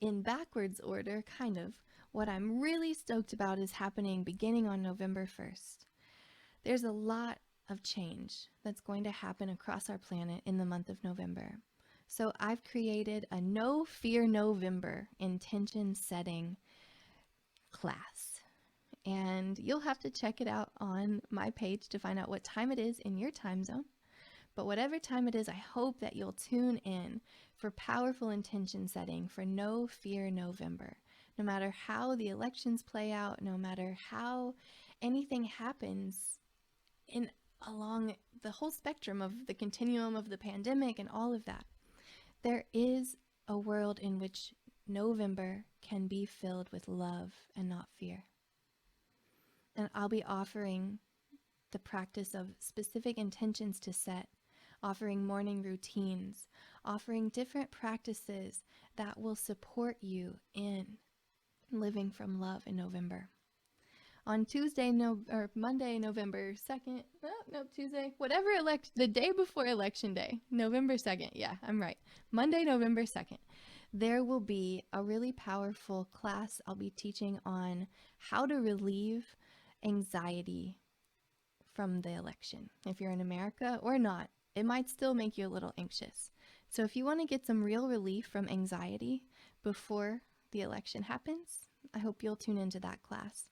In backwards order, kind of. What I'm really stoked about is happening beginning on November 1st. There's a lot of change that's going to happen across our planet in the month of November. So I've created a No Fear November intention setting class. And you'll have to check it out on my page to find out what time it is in your time zone. But whatever time it is, I hope that you'll tune in for powerful intention setting for No Fear November. No matter how the elections play out, no matter how anything happens along the whole spectrum of the continuum of the pandemic and all of that, there is a world in which November can be filled with love and not fear. And I'll be offering the practice of specific intentions to set, offering morning routines, offering different practices that will support you in living from love in November. On Monday, November 2nd, Tuesday, the day before Election Day, November 2nd, yeah, I'm right, Monday, November 2nd, there will be a really powerful class I'll be teaching on how to relieve anxiety from the election. If you're in America or not, it might still make you a little anxious. So if you want to get some real relief from anxiety before the election happens, I hope you'll tune into that class.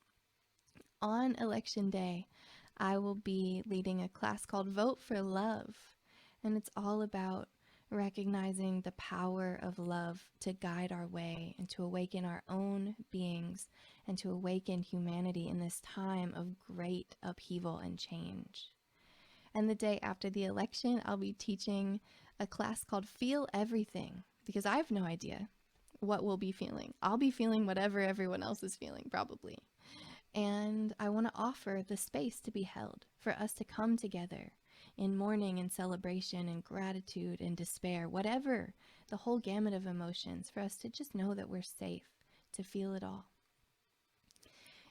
On Election Day, I will be leading a class called Vote for Love, and it's all about recognizing the power of love to guide our way and to awaken our own beings and to awaken humanity in this time of great upheaval and change. And the day after the election, I'll be teaching a class called Feel Everything, because I have no idea what we'll be feeling. I'll be feeling whatever everyone else is feeling, probably. And I want to offer the space to be held for us to come together in mourning and celebration and gratitude and despair, whatever the whole gamut of emotions, for us to just know that we're safe to feel it all.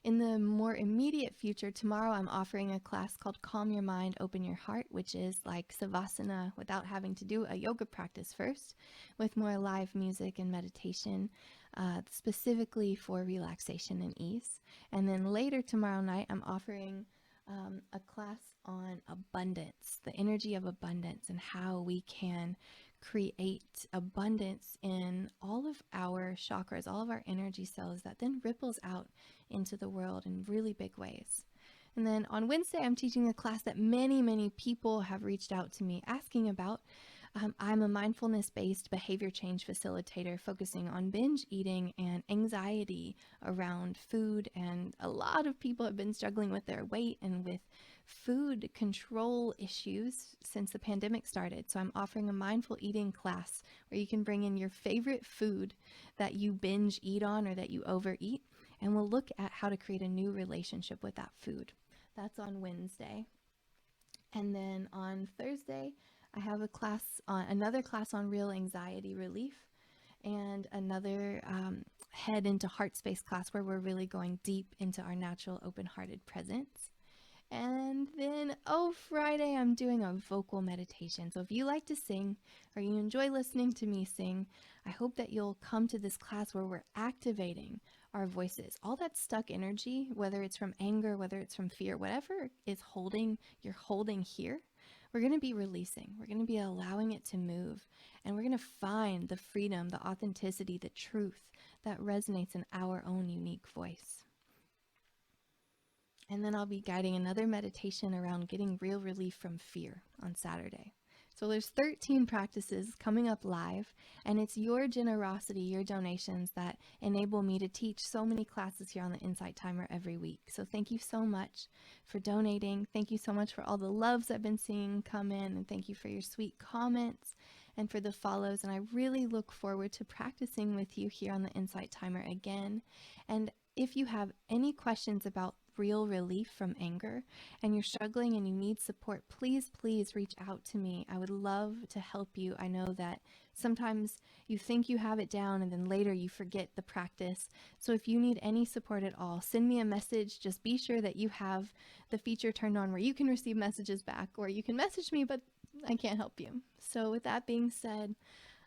In the more immediate future, tomorrow I'm offering a class called Calm Your Mind, Open Your Heart, which is like Savasana without having to do a yoga practice first, with more live music and meditation, specifically for relaxation and ease. And then later tomorrow night, I'm offering a class on abundance, the energy of abundance, and how we can create abundance in all of our chakras, all of our energy cells that then ripples out into the world in really big ways. And then on Wednesday, I'm teaching a class that many, many people have reached out to me asking about. I'm a mindfulness-based behavior change facilitator focusing on binge eating and anxiety around food, and a lot of people have been struggling with their weight and with food control issues since the pandemic started. So I'm offering a mindful eating class where you can bring in your favorite food that you binge eat on or that you overeat, and we'll look at how to create a new relationship with that food. That's on Wednesday. And then on Thursday, I have another class on real anxiety relief, and another head into heart space class where we're really going deep into our natural open-hearted presence. And then, Friday, I'm doing a vocal meditation. So if you like to sing or you enjoy listening to me sing, I hope that you'll come to this class where we're activating our voices. All that stuck energy, whether it's from anger, whether it's from fear, whatever you're holding here, we're going to be releasing. We're going to be allowing it to move. And we're going to find the freedom, the authenticity, the truth that resonates in our own unique voice. And then I'll be guiding another meditation around getting real relief from fear on Saturday. So there's 13 practices coming up live, and it's your generosity, your donations that enable me to teach so many classes here on the Insight Timer every week. So thank you so much for donating. Thank you so much for all the loves I've been seeing come in, and thank you for your sweet comments and for the follows. And I really look forward to practicing with you here on the Insight Timer again. And if you have any questions about real relief from anger and you're struggling and you need support, please, please reach out to me. I would love to help you. I know that sometimes you think you have it down and then later you forget the practice. So if you need any support at all, send me a message. Just be sure that you have the feature turned on where you can receive messages back, or you can message me, but I can't help you. So with that being said,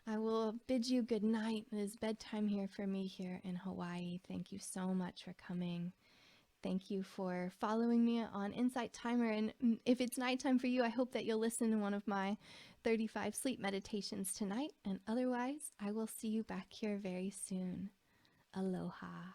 I will bid you good night. It is bedtime here for me here in Hawaii. Thank you so much for coming. Thank you for following me on Insight Timer. And if it's nighttime for you, I hope that you'll listen to one of my 35 sleep meditations tonight. And otherwise, I will see you back here very soon. Aloha.